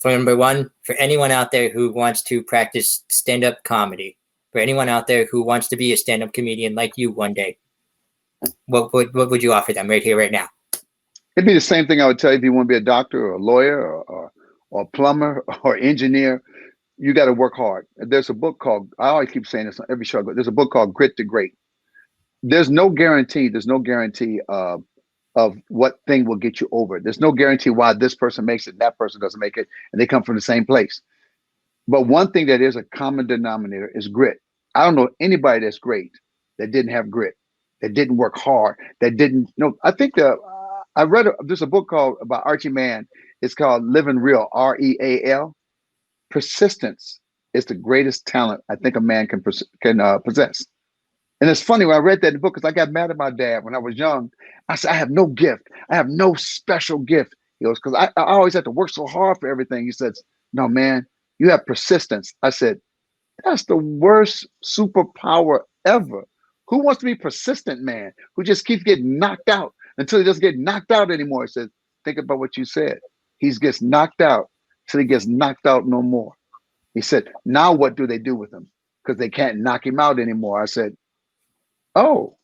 For number one, for anyone out there who wants to practice stand-up comedy, for anyone out there who wants to be a stand-up comedian like you one day, what would you offer them right here, right now? It'd be the same thing I would tell you if you want to be a doctor or a lawyer or a plumber or engineer. You got to work hard. There's a book called, I always keep saying this on every show, but there's a book called Grit to Great. There's no guarantee of what thing will get you over. There's no guarantee why this person makes it, that person doesn't make it, and they come from the same place. But one thing that is a common denominator is grit. I don't know anybody that's great that didn't have grit, that didn't work hard, that didn't. I think I read there's a book called about Archie Mann. It's called Living Real, REAL. Persistence is the greatest talent I think a man can possess. And it's funny when I read that in the book, because I got mad at my dad when I was young. I said, I have no gift. I have no special gift. He goes, because I always have to work so hard for everything. He says, no, man, you have persistence. I said, that's the worst superpower ever. Who wants to be persistent, man, who just keeps getting knocked out until he doesn't get knocked out anymore? He said, think about what you said. He gets knocked out till he gets knocked out no more. He said, now what do they do with him? Because they can't knock him out anymore. I said, oh.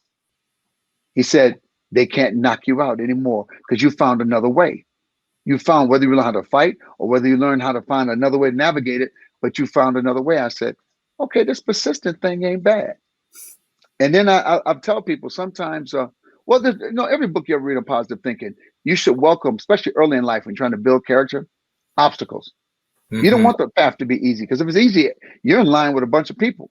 He said, they can't knock you out anymore because you found another way. You found, whether you learn how to fight or whether you learn how to find another way to navigate it, but you found another way. I said, okay, this persistent thing ain't bad. And then I tell people sometimes, every book you ever read on positive thinking, you should welcome, especially early in life when you're trying to build character, obstacles. Mm-hmm. You don't want the path to be easy, because if it's easy, you're in line with a bunch of people.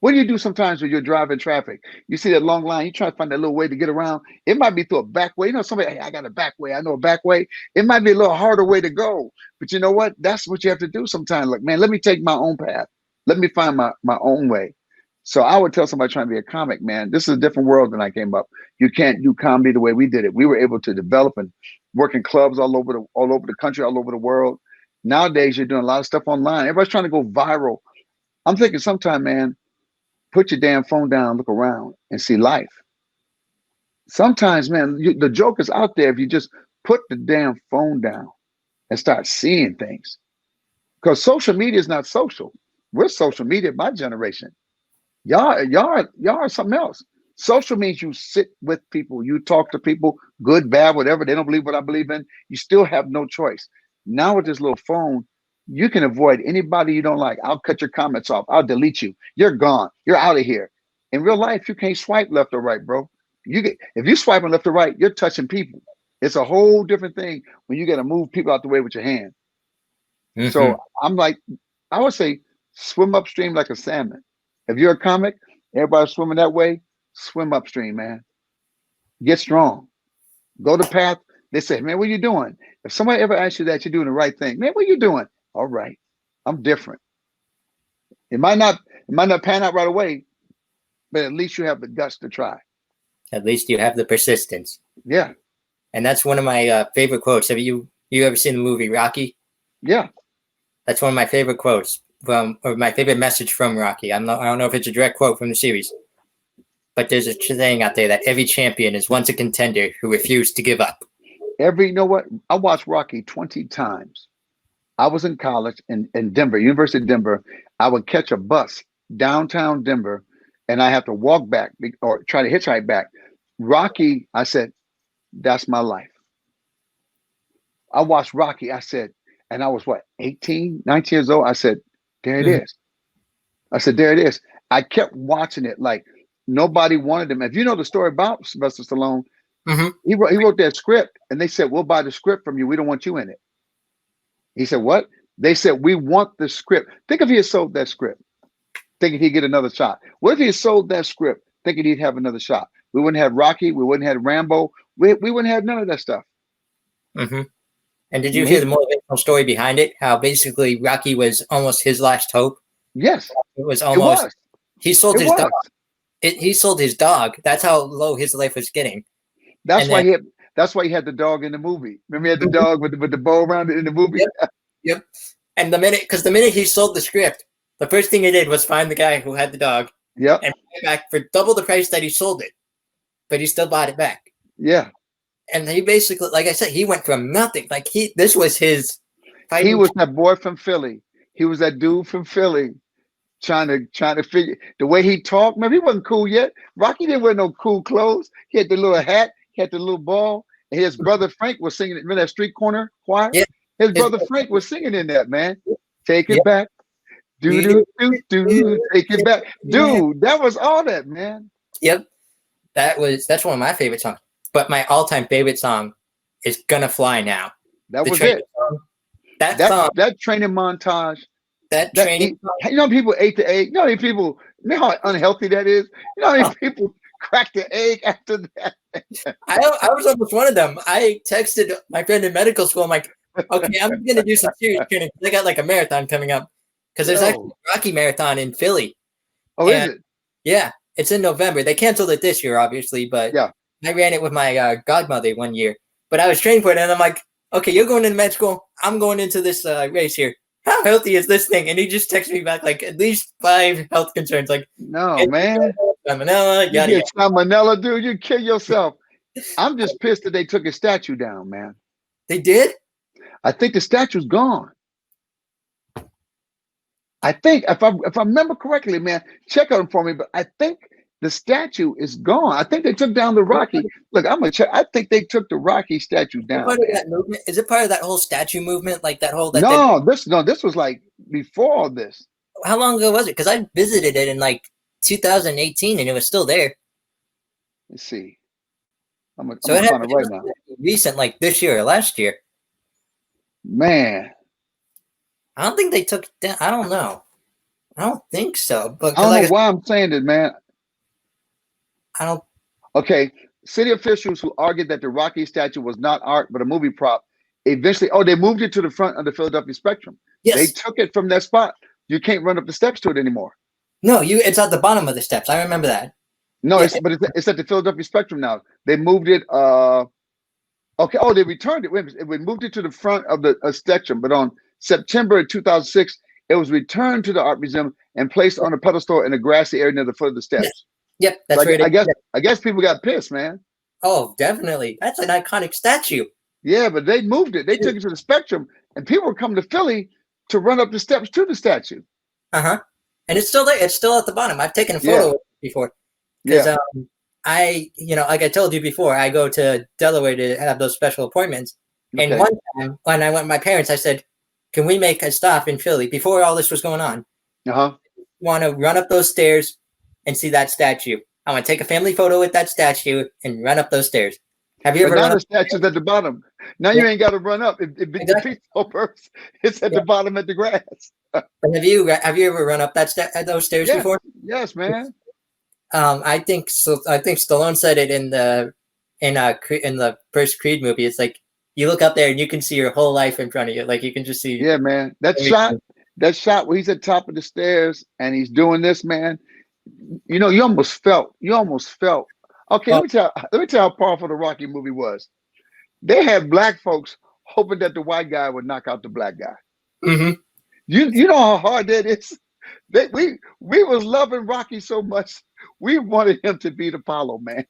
What do you do sometimes when you're driving traffic? You see that long line, you try to find that little way to get around. It might be through a back way. Somebody, hey, I got a back way. I know a back way. It might be a little harder way to go. But you know what? That's what you have to do sometimes. Like, man, let me take my own path. Let me find my own way. So I would tell somebody trying to be a comic, man, this is a different world than I came up. You can't do comedy the way we did it. We were able to develop and work in clubs all over the country, all over the world. Nowadays, you're doing a lot of stuff online. Everybody's trying to go viral. I'm thinking sometime, man, put your damn phone down, look around, and see life. Sometimes, man, the joke is out there if you just put the damn phone down and start seeing things. Because social media is not social. We're social media, my generation. Y'all are something else. Social means you sit with people, you talk to people, good, bad, whatever. They don't believe what I believe in. You still have no choice. Now with this little phone, you can avoid anybody you don't like. I'll cut your comments off. I'll delete you. You're gone. You're out of here. In real life, you can't swipe left or right, bro. If you swiping left or right, you're touching people. It's a whole different thing when you got to move people out the way with your hand. Mm-hmm. So I'm like, I would say swim upstream like a salmon. If you're a comic, everybody's swimming that way, swim upstream, man. Get strong. Go the path. They say, man, what are you doing? If somebody ever asks you that, you're doing the right thing. Man, what are you doing? All right, I'm different. It might not pan out right away, but at least you have the guts to try. At least you have the persistence. Yeah. And that's one of my favorite quotes. Have you ever seen the movie Rocky? Yeah. That's one of my favorite quotes or my favorite message from Rocky. I don't know if it's a direct quote from the series, but there's a saying out there that every champion is once a contender who refused to give up. You know what? I watched Rocky 20 times. I was in college in Denver, University of Denver. I would catch a bus downtown Denver, and I have to walk back or try to hitchhike back. Rocky, I said, that's my life. I watched Rocky, I said, and I was 18, 19 years old. I said, there it is. I said, there it is. I kept watching it like nobody wanted him. If you know the story about Sylvester Stallone, he wrote that script, and they said, we'll buy the script from you. We don't want you in it. He said, what? They said, we want the script. Think if he had sold that script, thinking he'd get another shot. What if he had sold that script, thinking he'd have another shot? We wouldn't have Rocky. We wouldn't have Rambo. We wouldn't have none of that stuff. Mm-hmm. And did you hear the motivational story behind it? How basically Rocky was almost his last hope? Yes. It was almost. He sold his dog. He sold his dog. That's how low his life was getting. That's why he had the dog in the movie. Remember, he had the dog with the bow around it in the movie. Yep. And the minute he sold the script, the first thing he did was find the guy who had the dog. Yep. And buy it back for double the price that he sold it. but he still bought it back. Yeah. And he basically, like I said, he went from nothing. Like this was his He fighting. was that boy from Philly. He was that dude from Philly trying to figure the way he talked. Man, he wasn't cool yet. Rocky didn't wear no cool clothes. He had the little hat, he had the little ball, and his brother Frank was singing. Remember that street corner choir? Yeah, His brother Frank was singing in that, man. Take it yep. back. Do do do do. Take it back. Dude, that was all that, man. Yep. That's one of my favorite songs. But my all-time favorite song is "Gonna Fly Now." That The was training it. song. That song, That training montage. that training song. You know, people ate the egg. You know how many people, you know how unhealthy that is? You know how many people crack the egg after that? I was almost one of them. I texted my friend in medical school. I'm like, okay, I'm going to do some serious training. They got like a marathon coming up because there's actually a Rocky Marathon in Philly. Oh, and, is it? Yeah, it's in November. They canceled it this year, obviously, but yeah. I ran it with my godmother one year. But I was training for it, and I'm like, okay, you're going into med school. I'm going into this race here. How healthy is this thing? And he just texted me back like at least 5 health concerns. Like, no, man. Salmonella, you get salmonella, dude. You kill yourself. I'm just pissed that they took his statue down, man. They did? I think the statue's gone. I think if I remember correctly, man, check on it for me. But I think the statue is gone. I think they took down the Rocky. Look, I'm gonna check. I think they took the Rocky statue down. Part of that movement? Is it part of that whole statue movement? Like that whole this was like before all this. How long ago was it? Because I visited it in like 2018 and it was still there. Let's see. I'm gonna find it right now. Recent, like this year or last year. Man. I don't think they took it down. I don't know. I don't think so. But I don't know why I'm saying it, man. I don't. Okay. City officials who argued that the Rocky statue was not art but a movie prop eventually, they moved it to the front of the Philadelphia Spectrum. Yes. They took it from that spot. You can't run up the steps to it anymore. No, it's at the bottom of the steps. I remember that. No, yeah. it's at the Philadelphia Spectrum now. They moved it. Okay. Oh, they returned it. We moved it to the front of the Spectrum, but on September 2006, it was returned to the Art Museum and placed on a pedestal in a grassy area near the foot of the steps. Yep, that's so right. I guess people got pissed, man. Oh, definitely. That's an iconic statue. Yeah, but they moved it. They took it to the Spectrum, and people were coming to Philly to run up the steps to the statue. And it's still there. It's still at the bottom. I've taken a photo before. Because like I told you before, I go to Delaware to have those special appointments. Okay. And one time when I went with my parents, I said, can we make a stop in Philly before all this was going on? Want to run up those stairs and see that statue. I want to take a family photo with that statue and run up those stairs. Have you ever run up? The statue's at the bottom. Now you ain't got to run up. It defeats the whole purpose. It's at the bottom at the grass. But have you ever run up those stairs before? Yes, man. I think so. I think Stallone said it in the first Creed movie. It's like you look up there and you can see your whole life in front of you. Like you can just see. Yeah, man. That shot where he's at the top of the stairs and he's doing this, man. You know, you almost felt. Okay, let me tell you how powerful the Rocky movie was. They had black folks hoping that the white guy would knock out the black guy. Mm-hmm. You know how hard that is. We was loving Rocky so much. We wanted him to beat Apollo, man.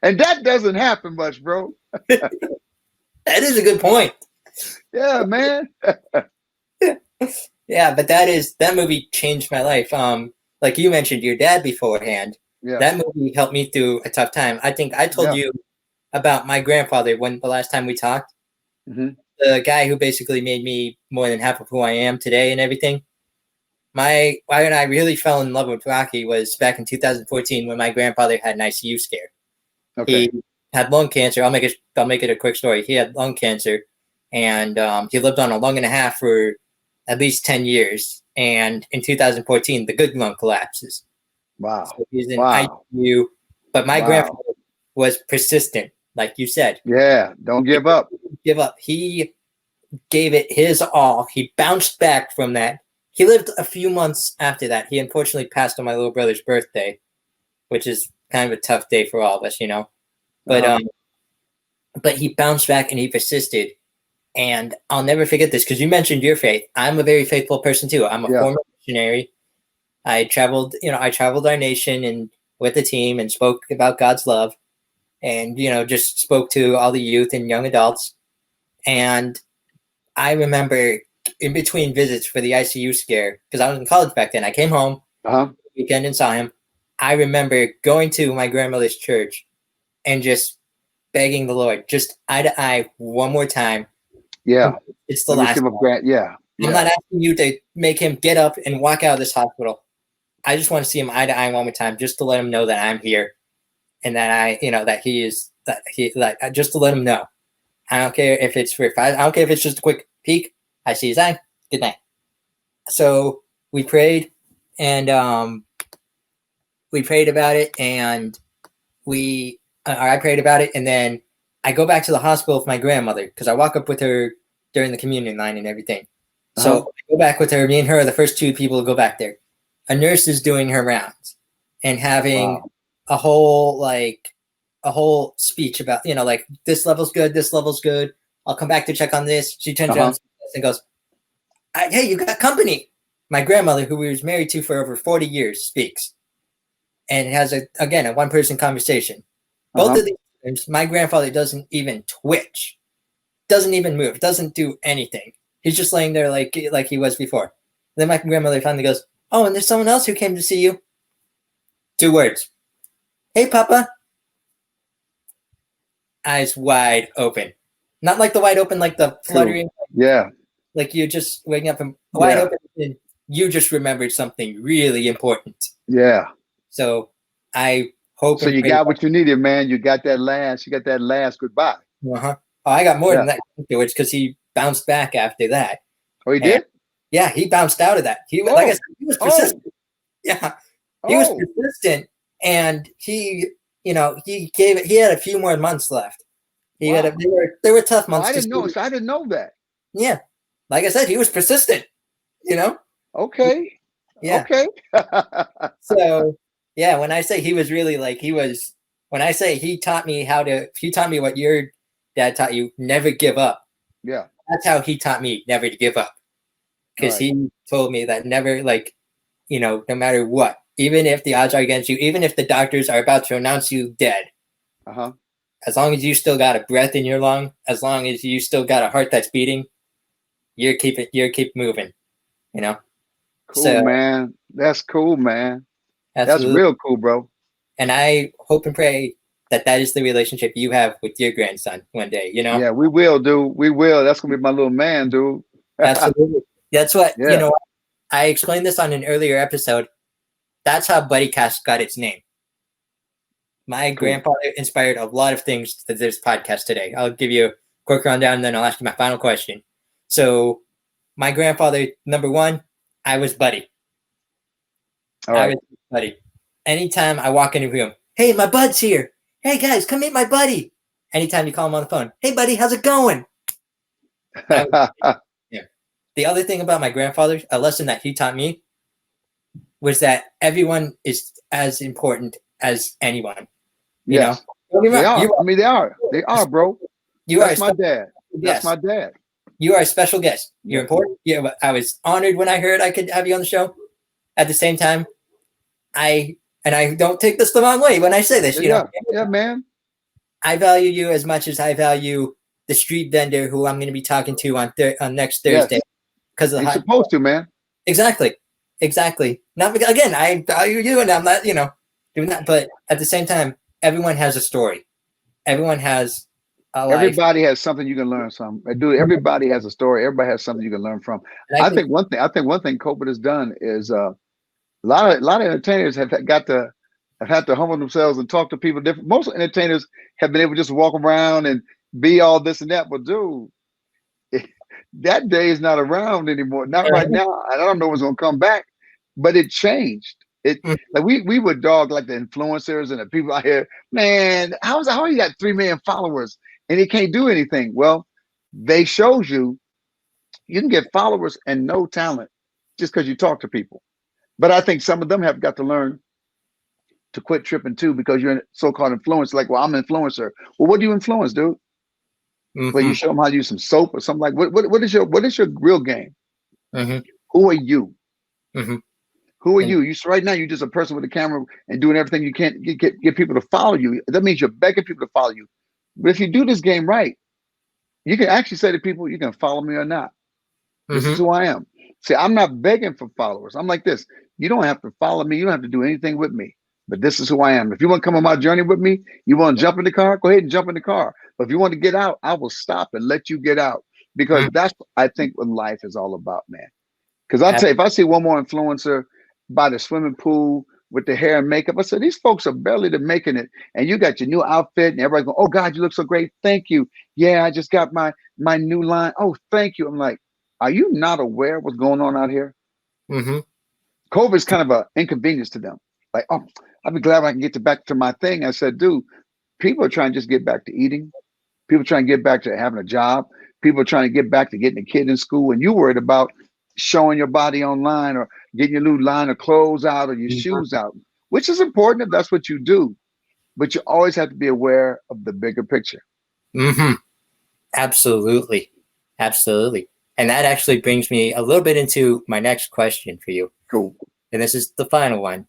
And that doesn't happen much, bro. That is a good point. Yeah, man. Yeah, but that movie changed my life. Like you mentioned your dad beforehand. Yeah. That movie helped me through a tough time. I think I told you about my grandfather when the last time we talked. Mm-hmm. The guy who basically made me more than half of who I am today and everything. Why I really fell in love with Rocky was back in 2014 when my grandfather had an ICU scare. Okay. He had lung cancer. I'll make it a quick story. He had lung cancer, and he lived on a lung and a half for at least 10 years. And in 2014, the good lung collapses. Wow. So he's in ICU. But my grandfather was persistent, like you said. Yeah, don't give up. Give up. He gave it his all. He bounced back from that. He lived a few months after that. He unfortunately passed on my little brother's birthday, which is kind of a tough day for all of us, you know. But but he bounced back and he persisted. And I'll never forget this because you mentioned your faith. I'm a very faithful person too. I'm a former missionary. I traveled, I traveled our nation and with the team and spoke about God's love and, just spoke to all the youth and young adults. And I remember in between visits for the ICU scare, because I was in college back then, I came home weekend and saw him. I remember going to my grandmother's church and just begging the Lord, just eye to eye one more time. Yeah. It's the last one. Yeah. I'm not asking you to make him get up and walk out of this hospital. I just want to see him eye to eye one more time, just to let him know that I'm here, and that that just to let him know. I don't care if it's for 5. I don't care if it's just a quick peek. I see his eye. Good night. So we prayed, and we prayed about it, and I prayed about it, and then I go back to the hospital with my grandmother because I walk up with her during the communion line and everything. So I go back with her. Me and her are the first 2 people to go back there. A nurse is doing her rounds and having a whole speech about, like, this level's good, this level's good. I'll come back to check on this. She turns around and goes, hey, you got company. My grandmother, who we was married to for over 40 years, speaks and has a 1-person conversation. Both of these times, my grandfather doesn't even twitch, doesn't even move, doesn't do anything. He's just laying there like he was before. And then my grandmother finally goes, oh, and there's someone else who came to see you. 2 words. Hey, Papa. Eyes wide open. Not like the wide open, like the fluttering. Yeah. Like you're just waking up and wide open and you just remembered something really important. Yeah. So I hope. So you got what you needed, man. You got that last goodbye. Oh, I got more than that afterwards because he bounced back after that. Oh, he did? Yeah, he bounced out of that. Like I said, he was persistent. Yeah. He was persistent, and he had a few more months left. They were tough months. I didn't know. So I didn't know that. Yeah. Like I said, he was persistent, Okay. Yeah. Okay. So, yeah, when I say he was really when I say he taught me what your dad taught you, never give up. Yeah. That's how he taught me never to give up. Because he told me that never, no matter what, even if the odds are against you, even if the doctors are about to announce you dead, as long as you still got a breath in your lung, as long as you still got a heart that's beating, you're keep moving, Cool, man. That's cool, man. Absolutely. That's real cool, bro. And I hope and pray that is the relationship you have with your grandson one day, Yeah, we will, dude. We will. That's going to be my little man, dude. Absolutely. That's what, I explained this on an earlier episode. That's how BuddyCast got its name. My grandfather inspired a lot of things to this podcast today. I'll give you a quick rundown, and then I'll ask you my final question. So my grandfather, number 1, I was Buddy. I was Buddy. Anytime I walk in a room, hey, my bud's here. Hey, guys, come meet my buddy. Anytime you call him on the phone, hey, buddy, how's it going? The other thing about my grandfather, a lesson that he taught me, was that everyone is as important as anyone. They are. I mean, they are. They are, bro. That's my dad. That's my dad. You are a special guest. You're important. Yeah, I was honored when I heard I could have you on the show. At the same time, I don't take this the wrong way when I say this. Yeah, man. I value you as much as I value the street vendor who I'm going to be talking to on next Thursday. Because you're supposed to, man. Exactly. Not again. I value you, and I'm not, doing that. But at the same time, everyone has a story. Everyone has a life. Everybody has something you can learn from. Dude, everybody has a story. Everybody has something you can learn from. I think one thing COVID has done is a lot of entertainers have had to humble themselves and talk to people different. Most entertainers have been able to just walk around and be all this and that. But dude, that day is not around anymore. Not right now. I don't know what's gonna come back, but it changed. Like we would dog like the influencers and the people out here. Man, how you got 3 million followers and he can't do anything? Well, they shows you can get followers and no talent just because you talk to people. But I think some of them have got to learn to quit tripping too, because you're a so-called influencer. Like, well, I'm an influencer. Well, what do you influence, dude? Well, you show them how to use some soap or something like. What is your real game? Who are you? Who are And you? Right now, you're just a person with a camera and doing everything you can get people to follow you. That means you're begging people to follow you. But if you do this game right, you can actually say to people, you can follow me or not. This is mm-hmm, who I am. See, I'm not begging for followers. I'm like this. You don't have to follow me. You don't have to do anything with me. But this is who I am. If you want to come on my journey with me, you want to jump in the car, go ahead and jump in the car. But if you want to get out, I will stop and let you get out. Because mm, that's, I think, what life is all about, man. Because I ab- tell you, if I see one more influencer by the swimming pool with the hair and makeup, I said, these folks are barely to making it. And you got your new outfit and everybody going, oh God, you look so great. Thank you. Yeah, I just got my new line. Oh, thank you. I'm like, are you not aware of what's going on out here? mm-hmm, COVID is kind of an inconvenience to them. Like, oh, I'll be glad I can get back to my thing. I said, dude, people are trying to just get back to eating. People trying to get back to having a job. People are trying to get back to getting a kid in school. And you worried about showing your body online or getting your new line of clothes out or your mm-hmm, shoes out, which is important if that's what you do. But you always have to be aware of the bigger picture. mm-hmm. Absolutely. Absolutely. And that actually brings me a little bit into my next question for you. Cool. And this is the final one.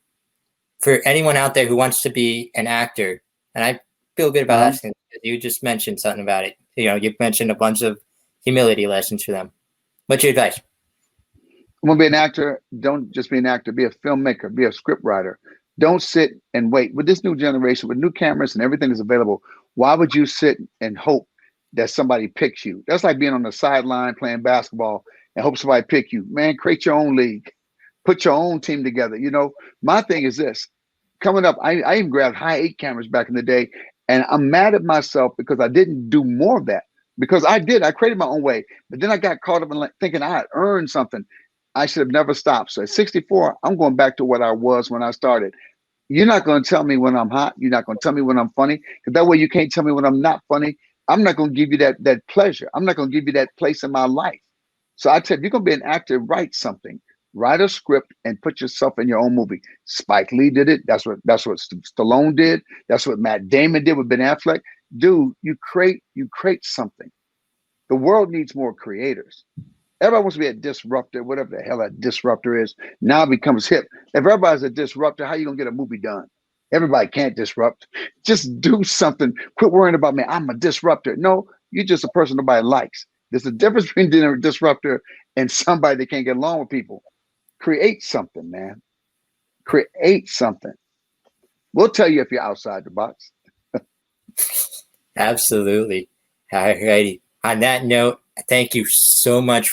For anyone out there who wants to be an actor, and I feel good about Um, asking, you just mentioned something about it. You mentioned a bunch of humility lessons for them. What's your advice? I'm gonna be an actor. Don't just be an actor. Be a filmmaker. Be a script writer. Don't sit and wait. With this new generation, with new cameras and everything is available, why would you sit and hope that somebody picks you? That's like being on the sideline playing basketball and hope somebody pick you. Man, create your own league. Put your own team together. My thing is this. Coming up, I even grabbed high 8 cameras back in the day, and I'm mad at myself because I didn't do more of that. Because I did, I created my own way, but then I got caught up in thinking I had earned something. I should have never stopped. So at 64, I'm going back to what I was when I started. You're not going to tell me when I'm hot. You're not going to tell me when I'm funny. Because that way you can't tell me when I'm not funny. I'm not going to give you that pleasure. I'm not going to give you that place in my life. So I tell you, if you're going to be an actor, write something. Write a script and put yourself in your own movie. Spike Lee did it. That's what Stallone did. That's what Matt Damon did with Ben Affleck. Dude, you create something. The world needs more creators. Everybody wants to be a disruptor, whatever the hell a disruptor is. Now it becomes hip. If everybody's a disruptor, how you gonna get a movie done? Everybody can't disrupt. Just do something. Quit worrying about me. I'm a disruptor. No, you're just a person nobody likes. There's a difference between being a disruptor and somebody that can't get along with people. Create something, man. Create something. We'll tell you if you're outside the box. Absolutely. All righty. On that note, thank you so much